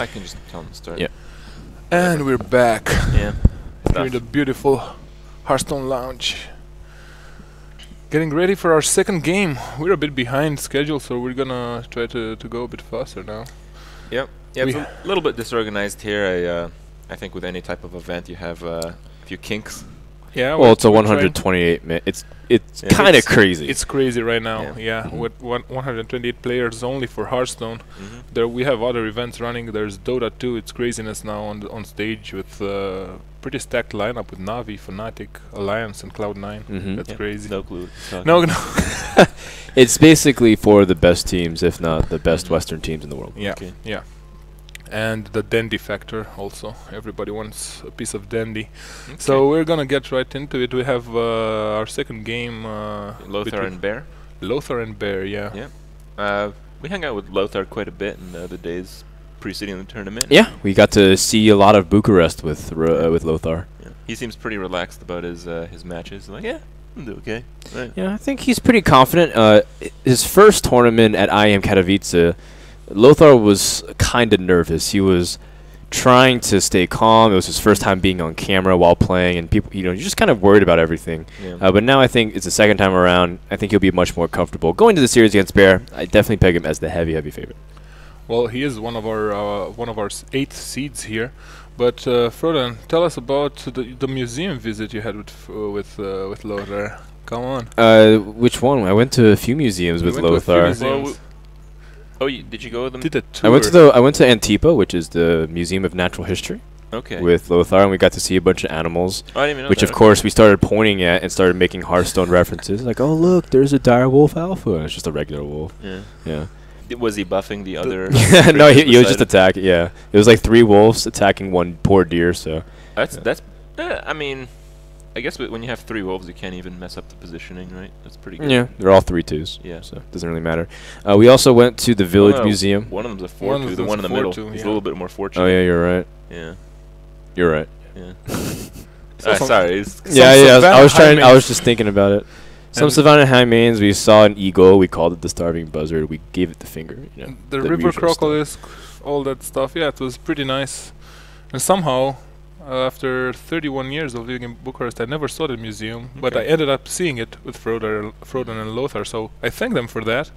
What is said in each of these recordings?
I can just tell him to start. Yeah. And we're back. Yeah. Here in the beautiful HearthStone lounge. Getting ready for our second game. We're a bit behind schedule, so we're gonna try to go a bit faster now. Yep. Yeah, it's a little bit disorganized here. I think with any type of event, you have a few kinks. Yeah. Well, it's a 128 minute. It's kind of crazy. It's crazy right now. Yeah. With 128 players only for Hearthstone. There we have other events running. There's Dota 2. It's craziness now on stage with pretty stacked lineup with Navi, Fnatic, Alliance, and Cloud9. That's crazy. No clue. No. It's basically for the best teams, if not the best Western teams in the world. Yeah. Yeah. And the dandy factor also. Everybody wants a piece of dandy. So we're gonna get right into it. We have our second game. Lothar and Bear. Lothar and Bear, yeah. Yeah. We hung out with Lothar quite a bit in the days preceding the tournament. Yeah, we got to see a lot of Bucharest with Lothar. Yeah. He seems pretty relaxed about his matches. Like, yeah, I'll do okay. Right. Yeah, I think he's pretty confident. His first tournament at IM Katowice, Lothar was kind of nervous. He was trying to stay calm. It was his first time being on camera while playing, and people, you're just kind of worried about everything. Yeah. But now I think it's the second time around. I think he'll be much more comfortable going to the series against Bear. I definitely peg him as the heavy favorite. Well, he is one of our 8 seeds here. But Frodan, tell us about the museum visit you had with Lothar. Come on. Which one? I went to a few museums with Lothar. Did you go with them? Did a tour. I went to Antipa, which is the Museum of Natural History. Okay. With Lothar, and we got to see a bunch of animals, I didn't even know which that. of course we started pointing at and started making Hearthstone references. Like, oh look, there's a dire wolf alpha. And it's just a regular wolf. Yeah. Yeah. Was he buffing the other? No, he was just attacking. Yeah, it was like 3 wolves attacking one poor deer. So that's. I mean, I guess when you have 3 wolves, you can't even mess up the positioning, right? That's pretty good. Yeah, they're all 3/2s. Yeah, so it doesn't really matter. We also went to the Village Museum. One of them's a 4/2. The one in the middle is a little bit more fortunate. Oh yeah, you're right. Yeah, you're right. Yeah. Sorry. I was just thinking about it. Some Savannah High mains, we saw an eagle, we called it the starving buzzard, we gave it the finger. You know, the river crocodile, all that stuff, yeah, it was pretty nice. And somehow, after 31 years of living in Bucharest, I never saw the museum, but I ended up seeing it with Frodan and Lothar, so I thank them for that.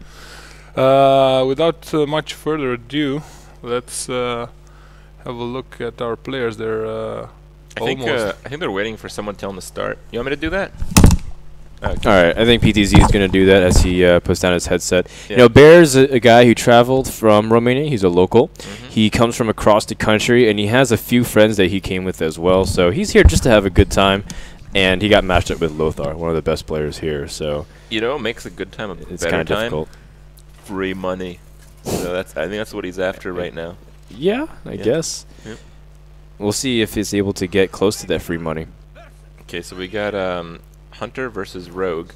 Without much further ado, let's have a look at our players. They're I think they're waiting for someone to tell them to start. You want me to do that? Okay. All right, I think PTZ is going to do that as he puts down his headset. Yeah. You know, Bear's a guy who traveled from Romania. He's a local. He comes from across the country, and he has a few friends that he came with as well. So he's here just to have a good time, and he got matched up with Lothar, one of the best players here. So makes a good time a it's better kind of time. difficult. Free money. So I think that's what he's after right now. Yeah, I guess. Yep. We'll see if he's able to get close to that free money. Okay, so we got Hunter versus Rogue.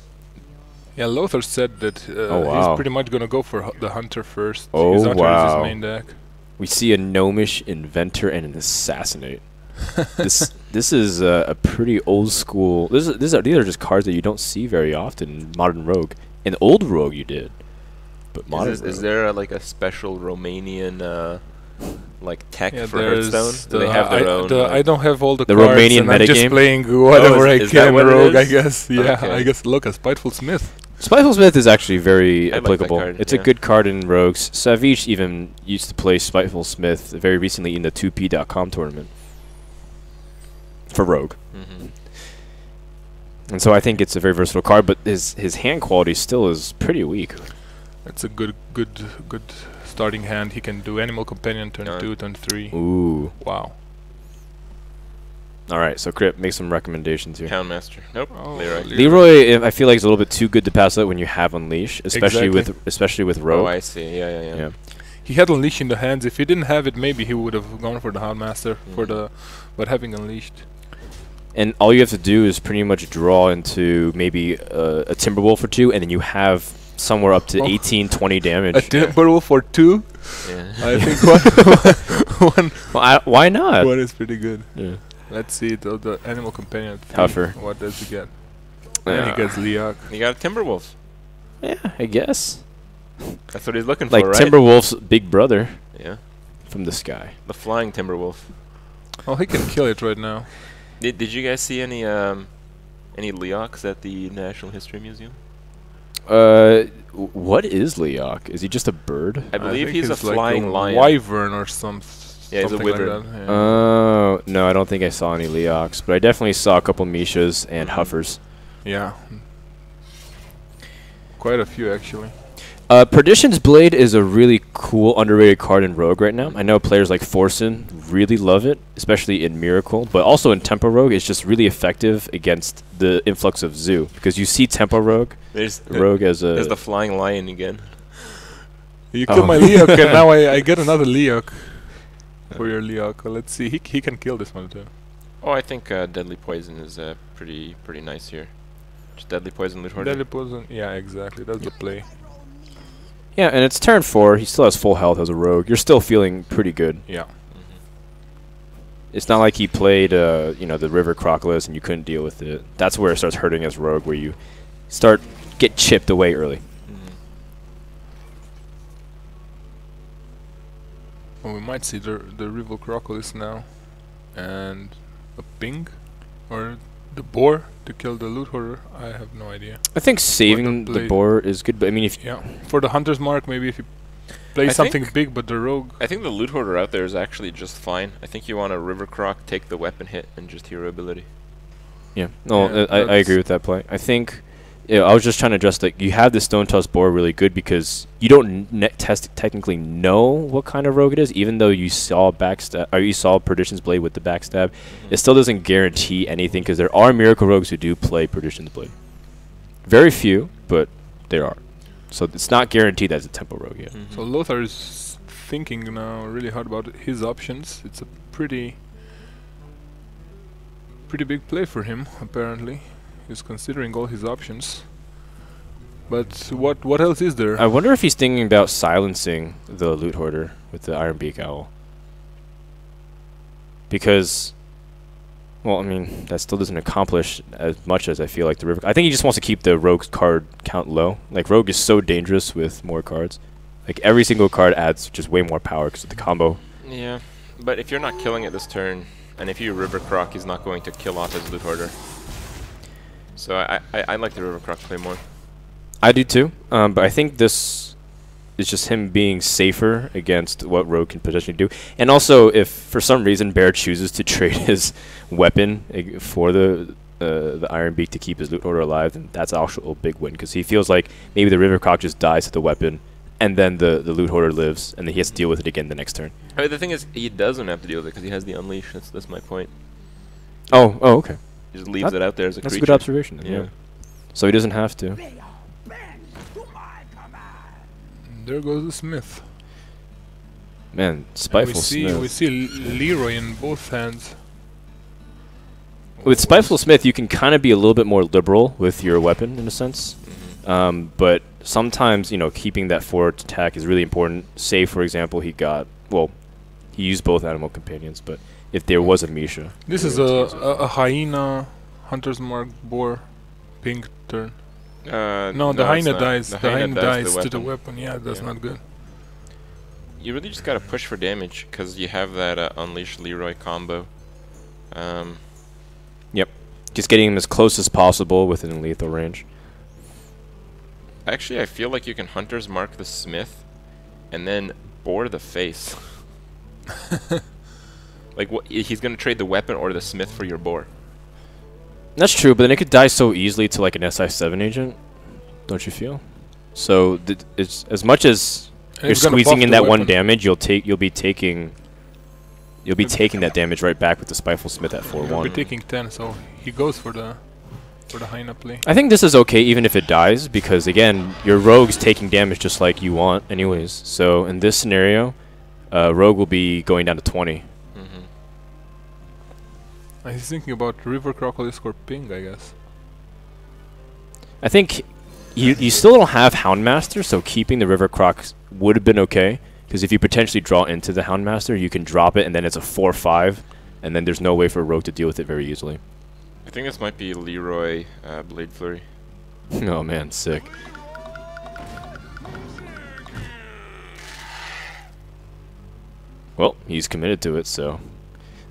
Yeah, Lothar said that he's pretty much going to go for the Hunter first. Oh, Hunter is his main deck. We see a Gnomish Inventor and an Assassinate. this is a pretty old school. These are just cards that you don't see very often in modern Rogue. In old Rogue you did, but modern is there like a special Romanian like tech for there's HearthStone? Do they have their own? I don't have all the cards, Romanian and I'm just metagame? playing whatever I can. Rogue, I guess. Yeah, Okay. I guess. Look, a Spiteful Smith. Spiteful Smith is actually very applicable. Like that card, it's a good card in Rogues. Savage even used to play Spiteful Smith very recently in the 2p.com tournament for Rogue. And so I think it's a very versatile card, but his hand quality still is pretty weak. It's a good starting hand. He can do Animal Companion turn 2, turn 3. Ooh. Wow. All right, so Kripp, make some recommendations here. Houndmaster. Nope. Oh, Leroy, I feel like, is a little bit too good to pass out when you have Unleash, especially with Rogue. Oh, I see. Yeah. He had Unleash in the hands. If he didn't have it, maybe he would have gone for the Houndmaster but having Unleashed. And all you have to do is pretty much draw into maybe a Timberwolf or 2, and then you have somewhere up to 18, 20 damage. A Timberwolf for 2? Yeah. I think one. Well, why not? One is pretty good. Yeah. Let's see the Animal Companion. Tougher. What does he get? And he gets Liak. You got a Timberwolf. Yeah, I guess. That's what he's looking like for, right? Timberwolf's big brother. Yeah. from the sky. The flying Timberwolf. Oh, he can kill it right now. Did you guys see any Leoks at the Natural History Museum? What is Leok? Is he just a bird? I believe think he's a like flying lion. Wyvern or some. Yeah, he's a something like wyvern. that, yeah. Oh, no, I don't think I saw any Leoks, but I definitely saw a couple Mishas and Huffers. Yeah. Quite a few, actually. Perdition's Blade is a really cool, underrated card in Rogue right now. I know players like Forsen really love it, especially in Miracle, but also in Tempo Rogue, it's just really effective against the influx of Zoo, because you see Tempo Rogue as There's the flying lion again. You killed my Leok, and now I get another Leok for your Leok. Let's see, he can kill this one too. Oh, I think Deadly Poison is pretty nice here. Just Deadly Poison Loot Hoarder. Deadly Poison, yeah, exactly. That's the play. Yeah, and it's turn 4. He still has full health as a rogue. You're still feeling pretty good. Yeah. It's not like he played, the River Crocodilus and you couldn't deal with it. That's where it starts hurting as rogue, where you get chipped away early. Well, we might see the River Crocodilus now, and a ping, or the boar to kill the loot hoarder. I have no idea. I think saving the boar is good, but I mean, if for the hunter's mark, maybe if you play something big, but the rogue. I think the loot hoarder out there is actually just fine. I think you want a River Croc, take the weapon hit, and just hero ability. Yeah, no, I agree with that play. I think, I was just trying to address that you have the Stone Tusk boar really good because you don't technically know what kind of rogue it is, even though you saw backstab or you saw Perdition's Blade with the backstab. It still doesn't guarantee anything because there are Miracle Rogues who do play Perdition's Blade. Very few, but there are. So it's not guaranteed as a tempo rogue yet. So Lothar is thinking now really hard about his options. It's a pretty big play for him, apparently. He's considering all his options. But what else is there? I wonder if he's thinking about silencing the loot hoarder with the Iron Beak Owl. Because, well, I mean, that still doesn't accomplish as much as I feel like the River. I think he just wants to keep the Rogue's card count low. Like, Rogue is so dangerous with more cards. Like, every single card adds just way more power because of the combo. Yeah, but if you're not killing it this turn, and if you River Croc, he's not going to kill off his loot hoarder. So I like the River Croc play more. I do too, but I think this is just him being safer against what Rogue can potentially do. And also, if for some reason Bear chooses to trade his weapon for the Iron Beak to keep his loot hoarder alive, then that's also a big win because he feels like maybe the River Croc just dies to the weapon, and then the loot hoarder lives, and then he has to deal with it again the next turn. I mean, the thing is, he doesn't have to deal with it because he has the Unleash. That's my point. Oh, okay. He just leaves it out there as a creature. That's a good observation. Yeah. So he doesn't have to. There goes the Smith. Man, Spiteful Smith. We see Leroy in both hands. With Spiteful Smith, you can kind of be a little bit more liberal with your weapon in a sense. But sometimes, keeping that forward attack is really important. Say, for example, he used both animal companions, but if there was a Misha. This is a hyena, hunter's mark, boar, pink turn. No, the hyena dies. The hyena dies to the weapon. Yeah, that's not good. You really just gotta push for damage because you have that Unleash Leroy combo. Yep. Just getting him as close as possible within lethal range. Actually, I feel like you can Hunter's Mark the Smith and then bore the face. Like, he's gonna trade the weapon or the Smith for your boar. That's true, but then it could die so easily to like an SI7 agent, don't you feel? So it's as much as you're squeezing in that one damage, you'll be taking that damage right back with the Spiteful Smith at 4-1. You'll be taking 10, so he goes for the hyena play. I think this is okay even if it dies, because again, your rogue's taking damage just like you want anyways. So in this scenario, rogue will be going down to 20. He's thinking about River Crocodile or ping, I guess. I think you still don't have Houndmaster, so keeping the River Croc would have been okay. Because if you potentially draw into the Houndmaster, you can drop it, and then it's a 4-5, and then there's no way for a rogue to deal with it very easily. I think this might be Leroy Blade Flurry. Oh man, sick. Well, he's committed to it, so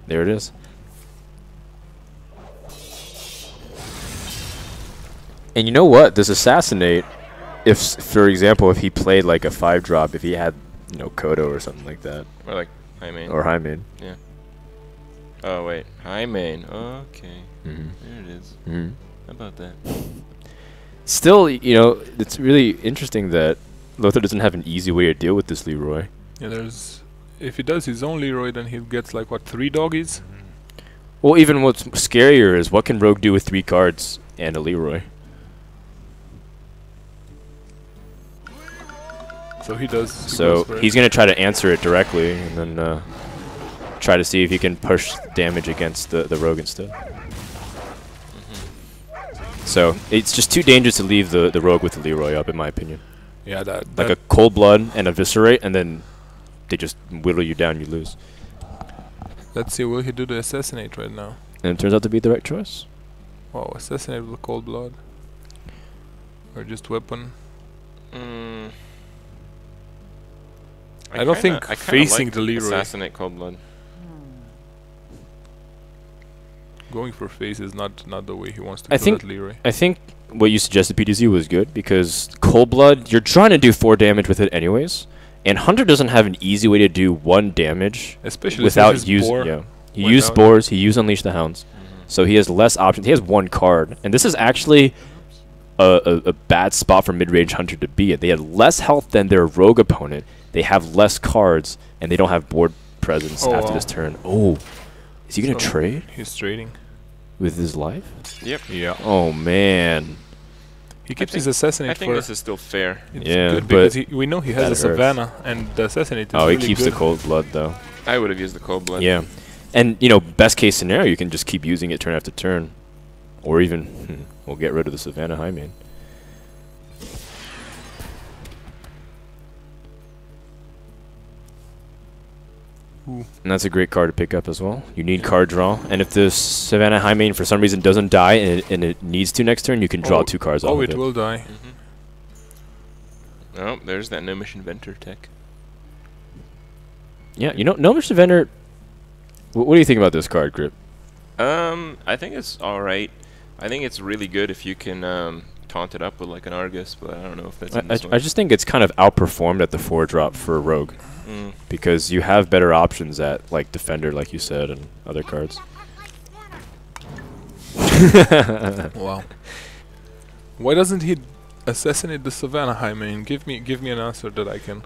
there it is. And you know what? This Assassinate, if, for example, if he played like a 5-drop, if he had, you know, Kodo or something like that. Or like high main. Or high main. Yeah. Oh, wait. High main. Okay. Mm-hmm. There it is. Mm-hmm. How about that? Still, you know, it's really interesting that Lothar doesn't have an easy way to deal with this Leroy. Yeah, there's... If he does his own Leroy, then he gets like, what, 3 doggies? Well, even what's scarier is what can Rogue do with 3 cards and a Leroy? So he does. So he's going to try to answer it directly and then try to see if he can push damage against the Rogue instead. So it's just too dangerous to leave the Rogue with the Leroy up, in my opinion. Yeah, like a Cold Blood and Eviscerate, and then they just whittle you down, you lose. Let's see, will he do the Assassinate right now? And it turns out to be the right choice. Wow, Assassinate with Cold Blood. Or just Weapon. I don't think facing like the Leroy. Assassinate Cold Blood. Going for face is not the way he wants to I kill think that Leroy. I think what you suggested, PTZ, was good because Cold Blood, you're trying to do 4 damage with it anyways, and Hunter doesn't have an easy way to do 1 damage, especially without using. Yeah, he used Spores, he used Unleash the Hounds, so he has less options. He has 1 card, and this is actually a bad spot for mid-range Hunter to be at. They have less health than their Rogue opponent. They have less cards, and they don't have board presence after this turn. Oh, is he gonna trade? He's trading with his life. Yep. Yeah. Oh man. He keeps his Assassinate. I think this is still fair. It's yeah, good but because we know he has a Savannah, and the Assassinate is really he keeps good. the Cold Blood though. I would have used the Cold Blood. Yeah, and you know, best case scenario, you can just keep using it turn after turn, or even we'll get rid of the Savannah High Main. Ooh. And that's a great card to pick up as well. You need card draw, and if the Savannah High Main for some reason doesn't die and it needs to next turn, you can draw 2 cards off of it. Oh, it will die. Oh, there's that Gnomish Inventor tech. Yeah, you know, Gnomish Inventor. What do you think about this card, Grip? I think it's alright. I think it's really good if you can taunt it up with like an Argus, but I don't know if that's in this one. I just think it's kind of outperformed at the 4-drop for Rogue. Because you have better options at like Defender, like you said, and other cards. Wow. Why doesn't he assassinate the Savannah High Main? Give me an answer that I can.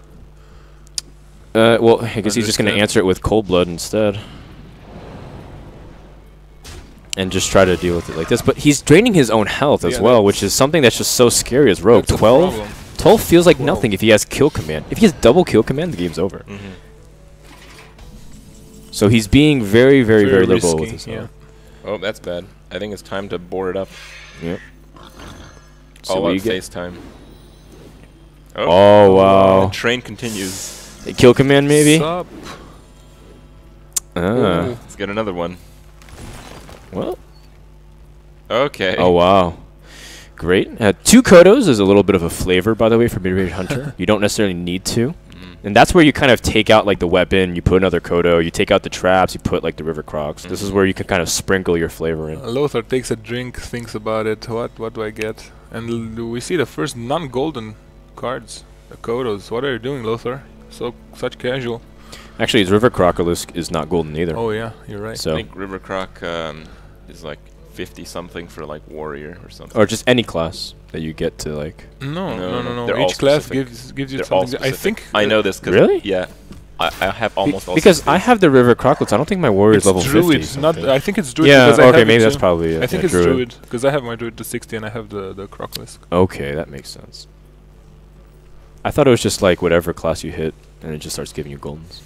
Well, I guess he's just gonna answer it with Cold Blood instead, and just try to deal with it like this. But he's draining his own health as well, which is something that's just so scary as Rogue. 12. 12 feels like nothing if he has kill command. If he has double kill command, the game's over. So he's being very, very, very liberal with his health. Oh, that's bad. I think it's time to board it up. Yep. All out FaceTime. Oh, wow. The train continues. A kill command, maybe? Sup? Let's get another one. Well. Okay. Oh, wow. Great. 2 Kodos is a little bit of a flavor, by the way, for mid-range Hunter. You don't necessarily need to. And that's where you kind of take out like the weapon, you put another Kodo, you take out the traps, you put like the River Crocs. This is where you can kind of sprinkle your flavor in. Lothar takes a drink, thinks about it. What do I get? And we see the first non-golden cards, the Kodos. What are you doing, Lothar? Such casual. Actually, his River Crocolisk is not golden either. Oh yeah, you're right. So I think River Croc is like 50 something for like Warrior or something. Or just any class that you get to like. No. Each class gives you something. I think. I know this because really. Yeah, I have almost all. Because I have the River Crocolisk. I don't think my Warrior is level 50. Not. I think it's Druid. Yeah. Because I Okay. Maybe that's probably it. I think it's Druid because I have my Druid to 60 and I have the Crocolisk. Okay, that makes sense. I thought it was just like whatever class you hit, and it just starts giving you goldens.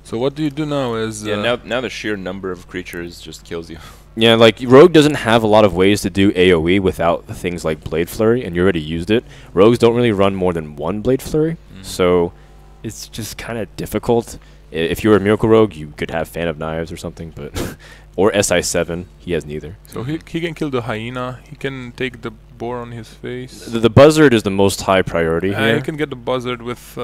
So what do you do now? Now the sheer number of creatures just kills you. Yeah, like Rogue doesn't have a lot of ways to do AoE without things like Blade Flurry, and you already used it. Rogues don't really run more than 1 Blade Flurry, so it's just kind of difficult. If you were a Miracle Rogue, you could have Fan of Knives or something, but or SI7. He has neither. So he can kill the hyena. He can take the boar on his face. The buzzard is the most high priority here. He can get the buzzard with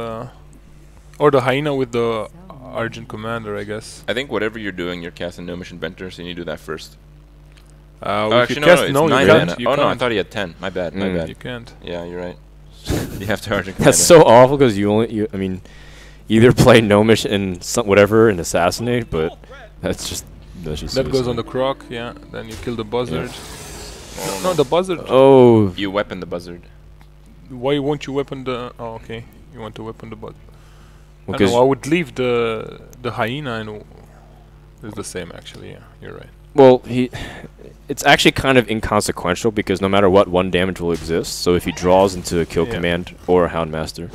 Or the hyena with the Argent Commander, I guess. I think whatever you're doing, you're casting Gnomish Inventor, so you need to do that first. Oh, actually, no, it's you 9 can't. mana. You Oh no, I can't. thought he had 10. My bad, my bad. You can't. Yeah, you're right. You have to Argent Commander. That's so awful because I mean, either play Gnomish and whatever and assassinate, but that's just That goes on the croc, yeah. Then you kill the buzzard. No, the buzzard. Oh. You weapon the buzzard. Why won't you weapon the? Oh, okay. You want to weapon the buzzard. I Because know. I would leave the hyena and it's the same actually. Yeah, you're right. well, it's actually kind of inconsequential because no matter what, 1 damage will exist. So if he draws into a kill command or a Houndmaster.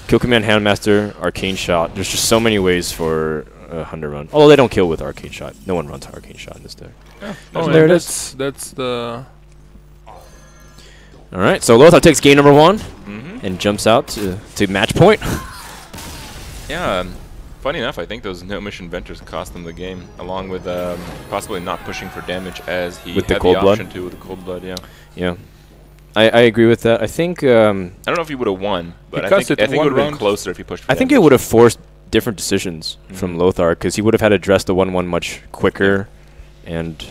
Kill command, Houndmaster, Arcane Shot. There's just so many ways for a Hunter run. Although they don't kill with Arcane Shot. No one runs Arcane Shot in this deck. Oh, there and it is. that's the. Alright, so Lothar takes game number 1 Mm-hmm. and jumps out to match point. Yeah, funny enough, I think those Gnomish Inventors cost him the game, along with possibly not pushing for damage as he With the had Cold the Blood? option to with the Cold Blood, yeah. Yeah. I agree with that. I think I don't know if he would have won, but I cast think it it would have one been round. closer if he pushed for I think it damage. would have forced different decisions from Lothar because he would have had to address the 1/1 much quicker, and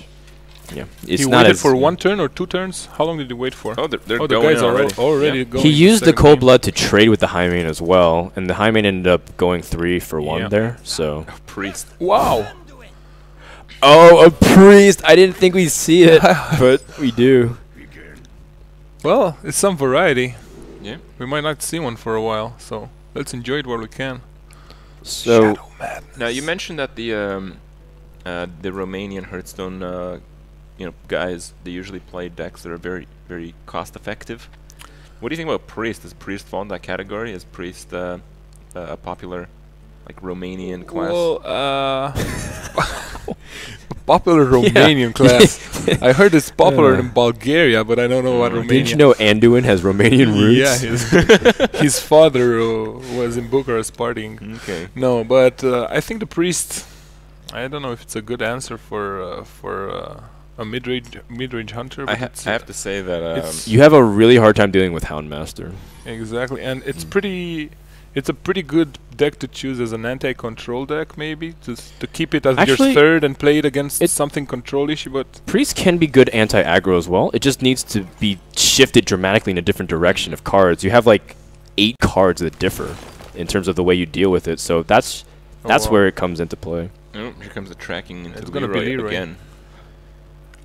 yeah, it's He not waited as for 1 turn or 2 turns. How long did he wait for? Oh, they're Oh, the going guys in are already. already Yeah. going. he to used the second Cold game. Blood to trade with the Highmane as well, and the Highmane ended up going 3 for 1 Yeah. there. So Priest. Wow. oh, a priest! I didn't think we'd see it, but we do. Well, it's some variety. Yeah. We might not see one for a while, so let's enjoy it while we can. So Now you mentioned that the Romanian HearthStone guys, they usually play decks that are very, very cost effective. What do you think about Priest? Does Priest fall in that category? Is Priest a popular like Romanian class? Well, popular Romanian class. I heard it's popular in Bulgaria, but I don't know what Romania. didn't you know Anduin has Romanian roots? Yeah, his father was in Bucharest partying. Okay. No, but I think the priest. I don't know if it's a good answer for a mid-range hunter. But I have to say that it's- You have a really hard time dealing with Houndmaster. exactly, and it's pretty. It's a pretty good deck to choose as an anti-control deck, maybe to keep it as Actually, your third and play it against it- something control-ish. But Priest can be good anti-aggro as well. It just needs to be shifted dramatically in a different direction of cards. You have like 8 cards that differ in terms of the way you deal with it. So that's wow. where it comes into play. oh, here comes the tracking into It's gonna be Leroy Leroy. again.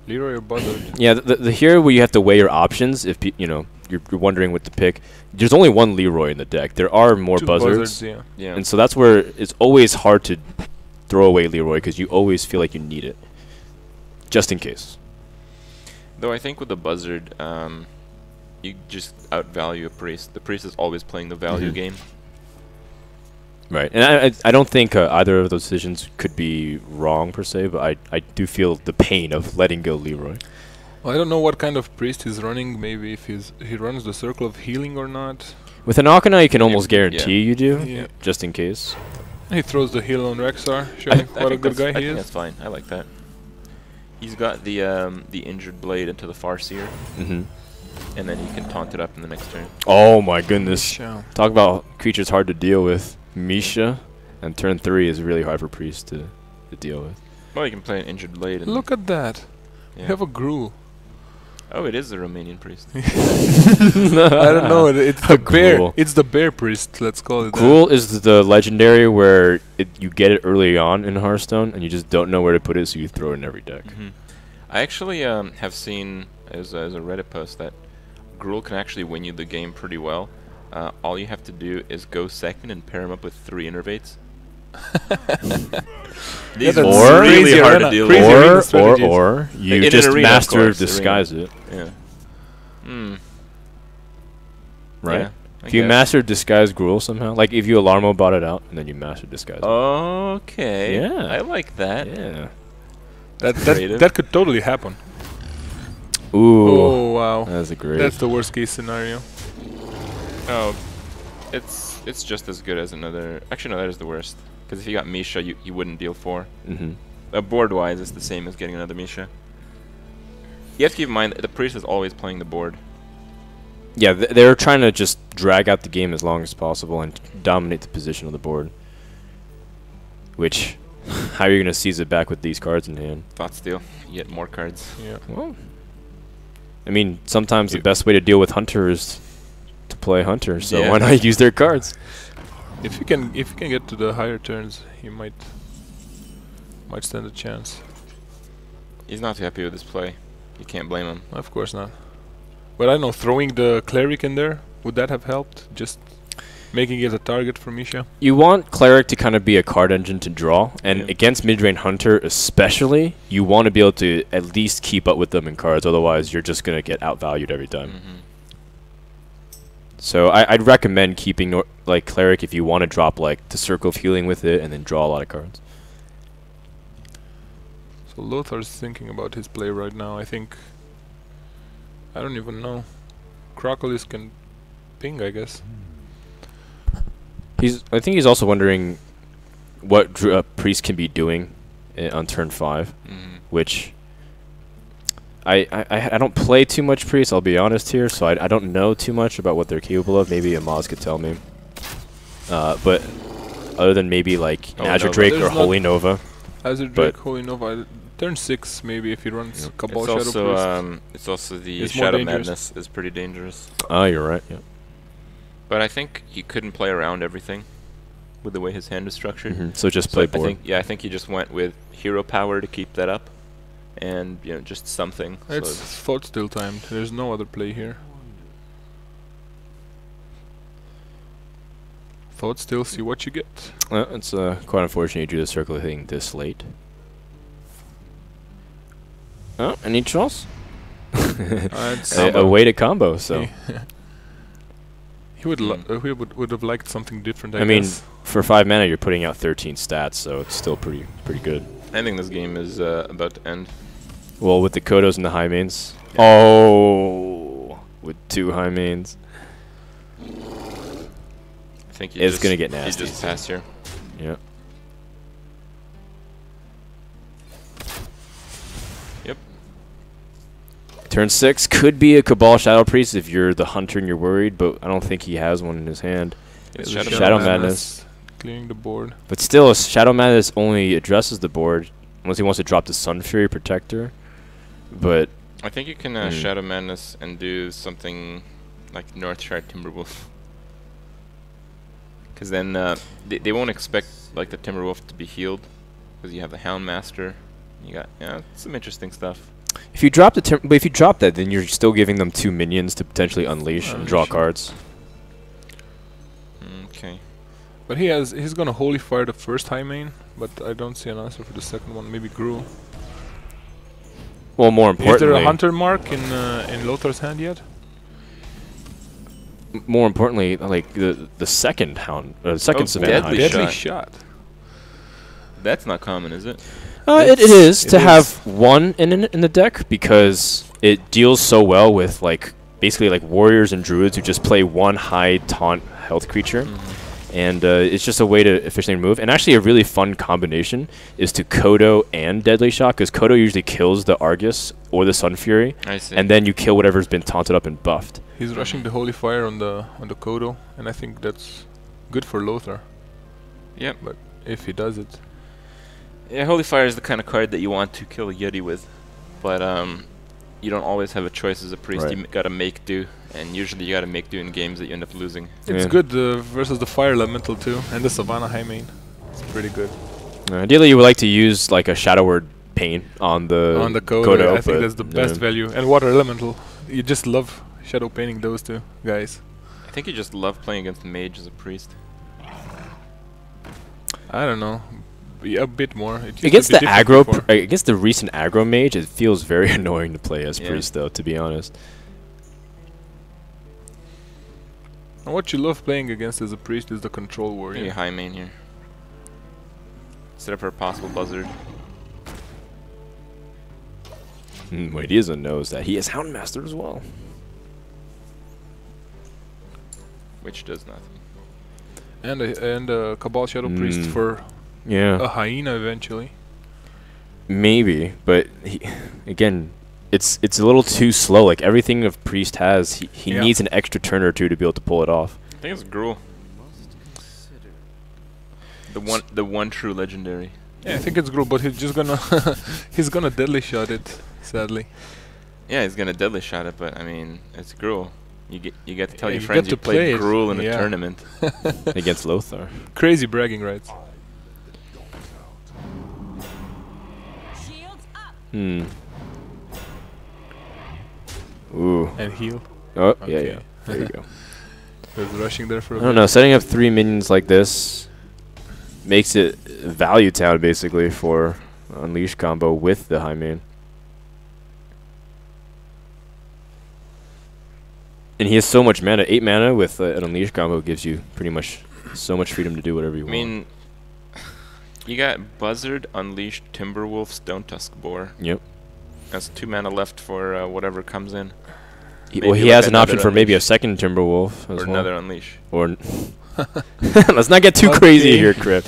Leroy or Buzzard. Yeah, the here where you have to weigh your options if you're wondering what to pick. There's only 1 Leroy in the deck. There are more Two buzzards, yeah. Yeah. and so that's where it's always hard to throw away Leroy because you always feel like you need it, just in case. Though I think with the Buzzard, you just outvalue a Priest. The Priest is always playing the value Mhm. game. Right, and I don't think either of those decisions could be wrong per se, but I do feel the pain of letting go Leroy. Well, I don't know what kind of priest he's running. Maybe if he runs the circle of healing or not. With an Akana, you can almost Yeah. guarantee you do, Yeah. just in case. He throws the heal on Rexar, showing what a think good that's- guy I he think is. that's fine. I like that. He's got the injured blade into the Farseer, and then he can taunt it up in the next turn. Oh my goodness. Chou. Talk about creatures hard to deal with. Misha, and turn 3 is really hard for Priest to deal with. Well, you can play an injured blade. And Look at that. yeah. You have a Gruul. Oh, it is the Romanian Priest. I don't know. It's A the bear. Gruul. It's the bear priest. Let's call it Gruul is the legendary where you get it early on in Hearthstone, and you just don't know where to put it, so you throw it in every deck. I actually have seen as a Reddit post that Gruul can actually win you the game pretty well. All you have to do is go second and pair him up with 3 innervates. These that's Or- really crazy hard arena- to deal crazy with. arena Or strategies. you In an just arena, of master course, disguise it, Yeah. right? Yeah, I If you guess. master disguise Gruul somehow, like if you Alarmo bought it out, and then you master disguise it. Okay. Yeah. I like that. Yeah. Creative. That could totally happen. Ooh. Oh wow. That's a great. That's the worst case scenario. Oh, it's just as good as another. Actually, no, that is the worst. Because if you got Misha, you wouldn't deal 4. Board-wise, it's the same as getting another Misha. You have to keep in mind that the priest is always playing the board. Yeah, they're trying to just drag out the game as long as possible and dominate the position on the board. Which, how are you going to seize it back with these cards in hand? Thought steal. You get more cards. Yeah. Well, I mean, sometimes the best way to deal with Hunter is to play Hunter, so why not use their cards? If you can get to the higher turns, he might stand a chance. He's not too happy with his play. You can't blame him. Of course not. But I don't know, throwing the cleric in there, would that have helped? Just making it a target for Misha? You want Cleric to kind of be a card engine to draw, and against mid-range Hunter especially, you want to be able to at least keep up with them in cards, otherwise you're just going to get outvalued every time. So I'd recommend keeping like Cleric if you want to drop like the Circle of Healing with it and then draw a lot of cards. So Lothar's thinking about his play right now. I think... I don't even know. Crocolis can ping, I guess. I think he's also wondering what Priest can be doing on turn 5, which I don't play too much Priest, I'll be honest here, so I don't know too much about what they're capable of. Maybe Amaz could tell me. But other than maybe like Azure Drake or Holy Nova. Azure Drake, Holy Nova. Turn 6 maybe if he runs Cabal Shadow Priest. It's also the Shadow Madness is pretty dangerous. Oh, you're right. Yeah. But I think he couldn't play around everything with the way his hand is structured. So just play board. I think he just went with hero power to keep that up, and just something. It's thought still timed. There's no other play here. Thought still, see what you get. It's quite unfortunate you drew the Circle thing this late. Oh, any trolls? A way to combo. So. He would have liked something different. I mean, for 5 mana, you're putting out 13 stats, so it's still pretty good. I think this game is about to end. Well, with the Kodos and the high mains. Yeah. Oh, with 2 high mains. I think it's gonna get nasty. He just passed here. Yeah. Yep. Turn 6 could be a Cabal Shadow Priest if you're the Hunter and you're worried, but I don't think he has one in his hand. It's Shadow Madness. Clearing the board. But still, Shadow Madness only addresses the board unless he wants to drop the Sun Fury Protector. But I think you can Shadow Madness and do something like Northshire Timberwolf. Because then they won't expect like the Timberwolf to be healed, because you have the Houndmaster. You got some interesting stuff. If you drop that, then you're still giving them 2 minions to potentially unleash and draw cards. Okay. But he's gonna Holy Fire the first high main, but I don't see an answer for the second one. Maybe Gruul. Well, more importantly, is there a Hunter mark in Lothar's hand yet? More importantly, like the second Savannah Deadly shot. That's not common, is it? It is to have one in the deck, because it deals so well with basically warriors and druids who just play one high taunt health creature, and it's just a way to efficiently remove. And actually, a really fun combination is to Kodo and Deadly Shot, because Kodo usually kills the Argus or the Sun Fury, and then you kill whatever's been taunted up and buffed. He's rushing the Holy Fire on the Kodo, and I think that's good for Lothar. Yep. But if he does it. Yeah, Holy Fire is the kind of card that you want to kill a Yeti with, but you don't always have a choice as a priest. You gotta make do, and usually you gotta make do in games that you end up losing. It's good versus the Fire Elemental too, and the Savannah High Main. It's pretty good. Ideally, you would like to use a Shadow Word Pain on the Kodo. I think that's the best value. And Water Elemental, you just love Shadow Painting those two guys. I think you just love playing against Mage as a priest. I don't know. A bit more. Against the aggro, against the recent aggro mage, it feels very annoying to play as priest, though. To be honest. And what you love playing against as a priest is the control warrior. Maybe high main here. Set up for a possible buzzard. Wait, he doesn't know that he is Houndmaster as well. Which does nothing. And a Cabal Shadow Priest for a hyena eventually. Maybe, but again, it's a little too slow. Like everything of Priest has, he Yeah. needs an extra turn or two to be able to pull it off. I think it's Gruul. The one true legendary. Yeah, I think it's Gruul, but he's just gonna he's gonna deadly shot it, sadly. Yeah, he's gonna deadly shot it, but I mean, it's Gruul. You get to tell Yeah, your you friends get you to play played it. Gruul in a Yeah. tournament. Against Lothar. Crazy bragging rights. Hmm. Ooh. And heal. Oh, Okay. yeah. There you go. He was rushing there for a I don't bit. know. Setting up 3 minions like this makes it value town basically for Unleash combo with the high main. And he has so much mana. 8 mana with an Unleash combo gives you pretty much so much freedom to do whatever you I want. mean, you got Buzzard, Unleashed, Timberwolf, Stone Tusk Boar. Yep. That's 2 mana left for whatever comes in. Well, Maybe he like has an option another for maybe a Unleash. second Timberwolf as Or well. another Unleash. Or let's not get too crazy Okay. here, Kripp.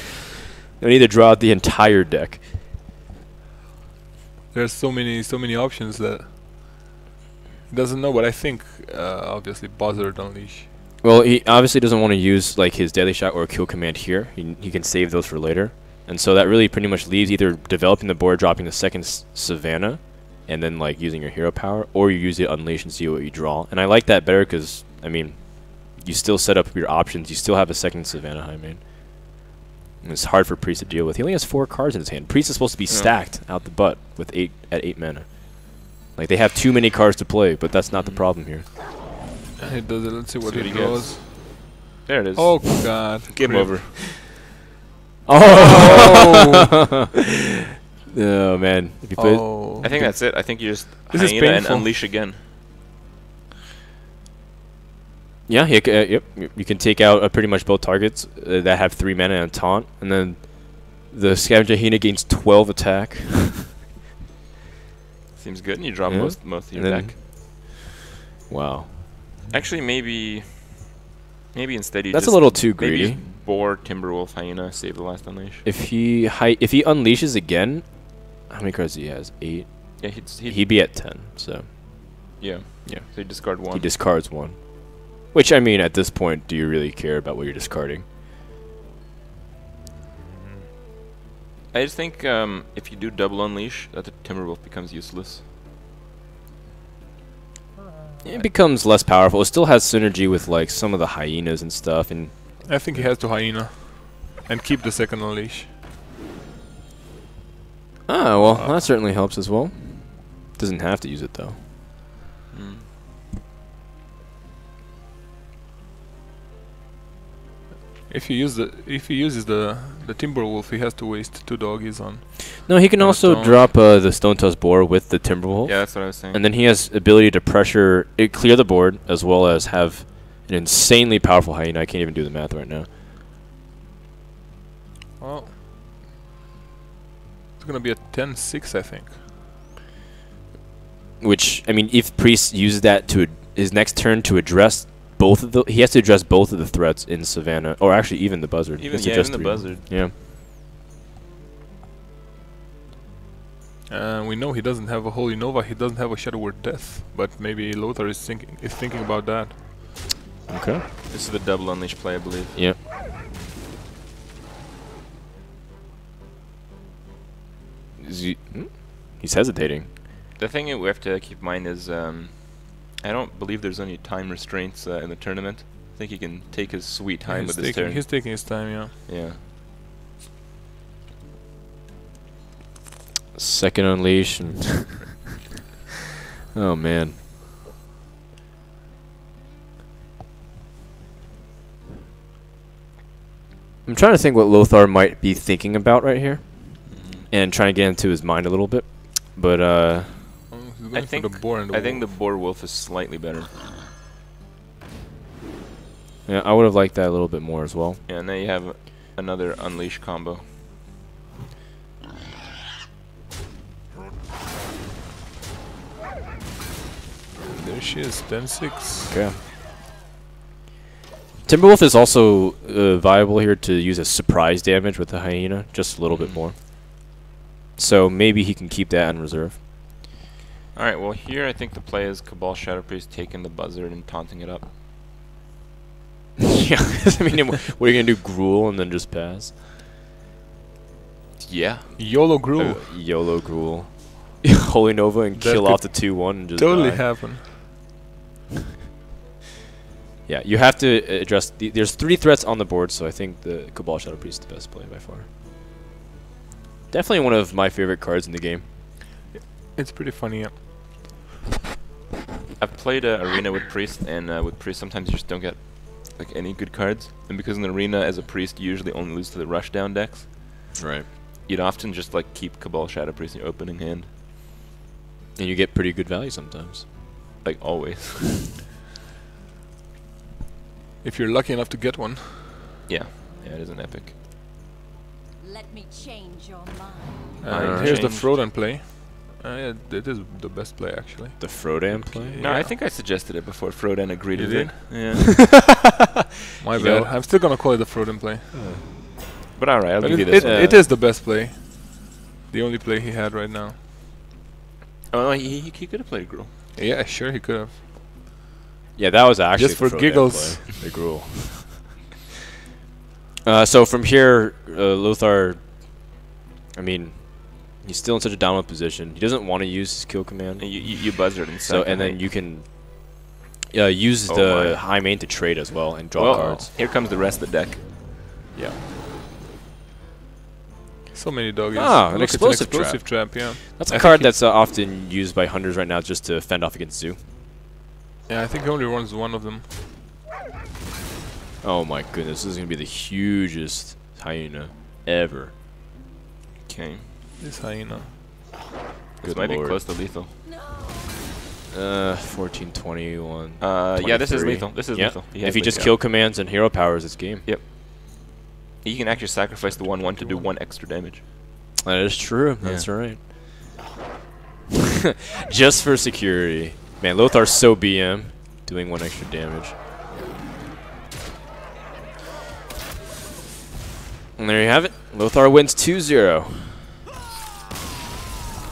We need to draw out the entire deck. There's so many options that he doesn't know, but I think obviously Buzzard Unleash. Well, he obviously doesn't want to use like his Deadly Shot or Kill Command here. He can save those for later. And so that really pretty much leaves either developing the board, dropping the second Savannah, and then like using your hero power, or you use the Unleash and see what you draw. And I like that better because, I mean, you still set up your options. You still have a second Savannah high main. And it's hard for Priest to deal with. He only has 4 cards in his hand. Priest is supposed to be stacked out the butt with 8 mana. Like they have too many cards to play, but that's not the problem here. He does it. Let's see what See he what he draws. gets. There it is. Oh god. Game Kripp. over. Oh! Oh man! If you put Oh. I think that's it. I think you just This is Hyena and painful. Unleash again. yeah, yep. You can take out pretty much both targets that have 3 mana and taunt, and then the Scavenger Hyena gains 12 attack. Seems good. And you draw Yeah. most of your And then- deck. Wow, Actually, maybe instead you that's just a little too maybe greedy. just Boar, Timberwolf, Hyena, save the last Unleash. If he unleashes again, how many cards he has? 8. Yeah, He'd be at 10. So yeah. Yeah. So you discard 1. he discards 1. Which I mean, at this point, do you really care about what you're discarding? I just think if you do double Unleash, that the Timberwolf becomes useless. It becomes less powerful. It still has synergy with like some of the hyenas and stuff, and I think he has to Hyena. And keep the second Unleash. well, that certainly helps as well. Doesn't have to use it though. Mm. If he uses the Timberwolf, he has to waste 2 doggies on. No, he can also Stone. drop the Stone Tusk Boar with the Timberwolf. Yeah, that's what I was saying. And then he has ability to pressure, clear the board, as well as have an insanely powerful hyena. I can't even do the math right now. Well, it's gonna be a 10-6, I think. Which, I mean, if Priest uses that to his next turn to address both of the, he has to address both of the threats in Savannah, or actually even the Buzzard. He even has to address the 3. Buzzard. Yeah. We know he doesn't have a Holy Nova. He doesn't have a Shadow Word Death. But maybe Lothar is thinking about that. Okay. This is the double Unleash play, I believe. Yeah. He's hesitating. The thing that we have to keep in mind is I don't believe there's any time restraints in the tournament. I think he can take his sweet time with his turn. He's taking his time, yeah. Yeah. Second Unleash. And oh, man. I'm trying to think what Lothar might be thinking about right here. And trying to get into his mind a little bit. But, He's I going think for the boar and the I think the wolf. Boar Wolf is slightly better. yeah, I would have liked that a little bit more as well. Yeah, and then you have another Unleash combo. There she is, 10-6. Okay. Timberwolf is also viable here to use as surprise damage with the hyena, just a little bit more. So maybe he can keep that in reserve. Alright, well here I think the play is Cabal Shadow Priest taking the buzzard and taunting it up. Yeah, I mean, what are you gonna do? Gruel and then just pass? Yeah. YOLO Gruel. YOLO Gruel. Holy Nova and That kill could off the 2-1 and just Totally die. happen. Yeah, you have to address. There's 3 threats on the board, so I think the Cabal Shadow Priest is the best play by far. Definitely one of my favorite cards in the game. It's pretty funny. Yeah. I've played Arena with Priest, and with Priest sometimes you just don't get like any good cards. And because in the Arena as a Priest you usually only lose to the rushdown decks, Right. you'd often just like keep Cabal Shadow Priest in your opening hand. And you get pretty good value sometimes. Like always. If you're lucky enough to get one. Yeah. Yeah, it is an epic. Let me change your mind. And here's the changed. Frodan play. Yeah, it is the best play actually. The Frodan play? No, I Yeah. think I suggested it before Frodan agreed You with did? it. Yeah. My You bad. got it. I'm still gonna call it the Frodan play. But alright, I'll But give you it, this it, one. it is the best play. The only play he had right now. Oh, no, he could have played Gruel. Yeah, sure he could have. Yeah, that was actually Just the for Frodan giggles. play, the Gruel. So from here, Lothar, I mean, he's still in such a dominant position. He doesn't want to use his kill command. And you buzzard and So and then you can use Oh the my. high main to trade as well and draw well, cards. here comes the rest of the deck. Yeah. So many doggies. Ah, an Look, it's explosive explosive trap. Yeah. That's I a think card he- that's often used by hunters right now just to fend off against Zoo. Yeah, I think he only runs one of them. Oh my goodness, this is gonna be the hugest hyena ever. Okay. This hyena. This Good might be lord. close to lethal. 14, 21. Yeah, this is 23. lethal. This is Yeah. lethal. If he just kill commands and hero powers, it's game. Yep. You can actually sacrifice the 1/1 to do 1 extra damage. That is true. Yeah. That's right. Just for security. Man, Lothar's so BM, doing 1 extra damage. And there you have it. Lothar wins 2-0.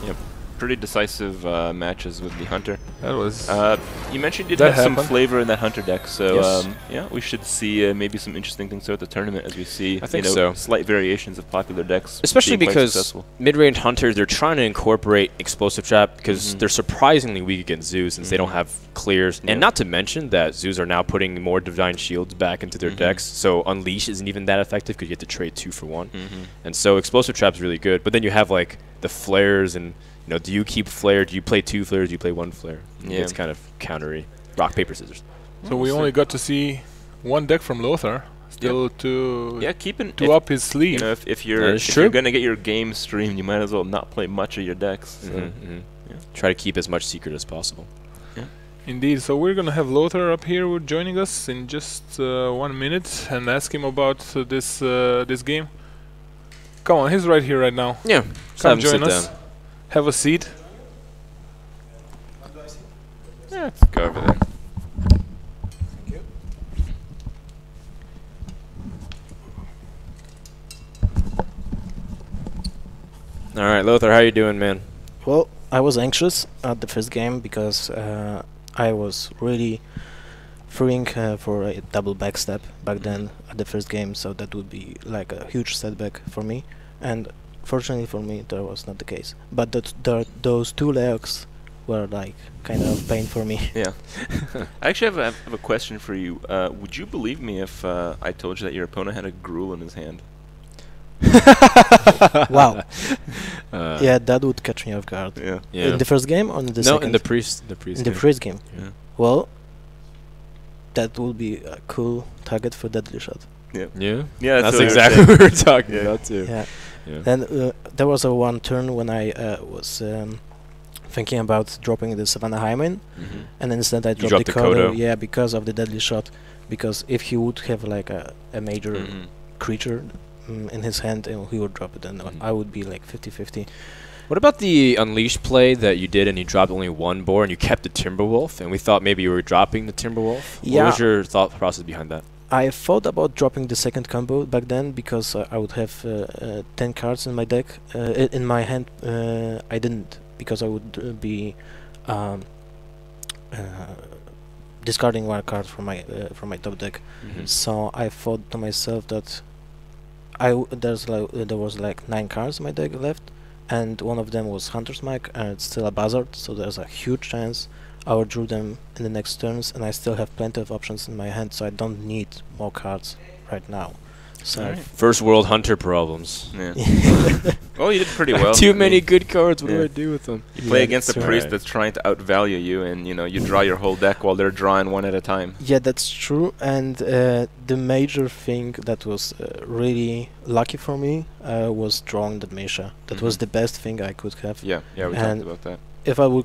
Yep. Pretty decisive matches with the Hunter. That was. You mentioned you did That have some happened. flavor in that Hunter deck, so Yes. yeah, we should see maybe some interesting things throughout the tournament as we see I think you know, so. slight variations of popular decks. Especially being quite because successful. mid-range hunters, they're trying to incorporate explosive trap because Mhm. they're surprisingly weak against zoos since they don't Mhm. have clears. Yeah. And not to mention that zoos are now putting more divine shields back into their Mhm. decks, so unleash isn't even that effective because you have to trade 2 for 1. Mhm. And so explosive trap's really good. But then you have like the flares and do you keep flare? Do you play 2 flares? Do you play 1 flare? Yeah. It's kind of countery. Rock paper scissors. So we only got to see one deck from Lothar. Still to Yeah, keeping to up his sleeve. You know, if That you're is if you're true. gonna get your game streamed, you might as well not play much of your decks. So. Yeah. Try to keep as much secret as possible. Indeed. So we're gonna have Lothar up here joining us in just 1 minute and ask him about this game. Come on, he's right here right now. Yeah. Come join us. Have a seat. Yeah, let's go over there. All right, Lothar, how you doing, man? Well, I was anxious at the first game because I was really fearing for a double backstep back then at the first game, so that would be like a huge setback for me. And fortunately for me, that was not the case. But those 2 legs were like kind of pain for me. Yeah. I actually have a question for you. Would you believe me if I told you that your opponent had a Gruel in his hand? Wow. Uh, Yeah, that would catch me off guard. Yeah. Yeah. In the first game or in the no, second? in the priest. In the game. first game. Yeah. Well, that would be a cool target for deadly shot. Yeah. Yeah. Yeah, That's what we were exactly saying. what we were talking Yeah. about too. Yeah. Yeah. Then there was a one turn when I was thinking about dropping the Savannah Hyman, Mhm. and instead I dropped dropped the the Kodo. Kodo. Yeah, because of the deadly shot. Because if he would have like a major Mhm. creature in his hand, he would drop it, and Mhm. I would be like 50-50. What about the Unleashed play that you did and you dropped only 1 board and you kept the Timberwolf and we thought maybe you were dropping the Timberwolf? Yeah. What was your thought process behind that? I thought about dropping the second combo back then because I would have 10 cards in my deck. In my hand, I didn't, because I would be um, discarding one card from my top deck. So I thought to myself that there was like 9 cards in my deck left, and one of them was Hunter's Mark, and it's still a Buzzard, so there's a huge chance I will draw them in the next turns, and I still have plenty of options in my hand, so I don't need more cards right now. So First world hunter problems. Yeah. Well, you did pretty well. Too many good cards. What do Yeah. I do with them? You play against a that's priest right. that's trying to outvalue you, and you know you draw your whole deck while they're drawing one at a time. yeah, that's true. And the major thing that was really lucky for me was drawing that Misha. That was the best thing I could have. Yeah, yeah, we And talked about that. If I would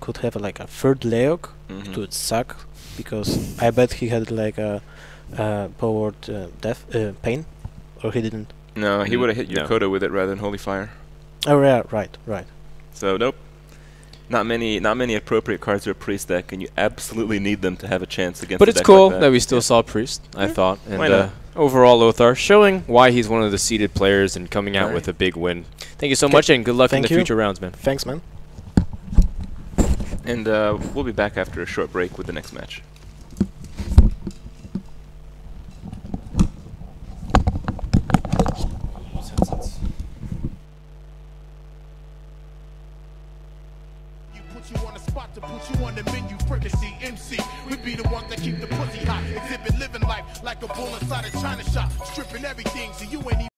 could have like a third Leok, it would suck, because I bet he had like a powered pain, or he didn't. No, he would have hit your No. Kodo with it rather than Holy Fire. Oh yeah, right. So nope, not many appropriate cards for a priest deck, and you absolutely need them to have a chance against. But a it's deck cool like that we still saw Priest, I thought. And Why not? overall, Lothar showing why he's one of the seeded players and coming out with a big win. Thank you so much, and good luck in Thank the you. future rounds, man. Thanks, man. And we'll be back after a short break with the next match. You on the spot to put you on the menu, Fricassee MC. We be the ones that keep the pussy hot. Exhibit living life like a bull inside a china shop. Stripping everything so you ain't even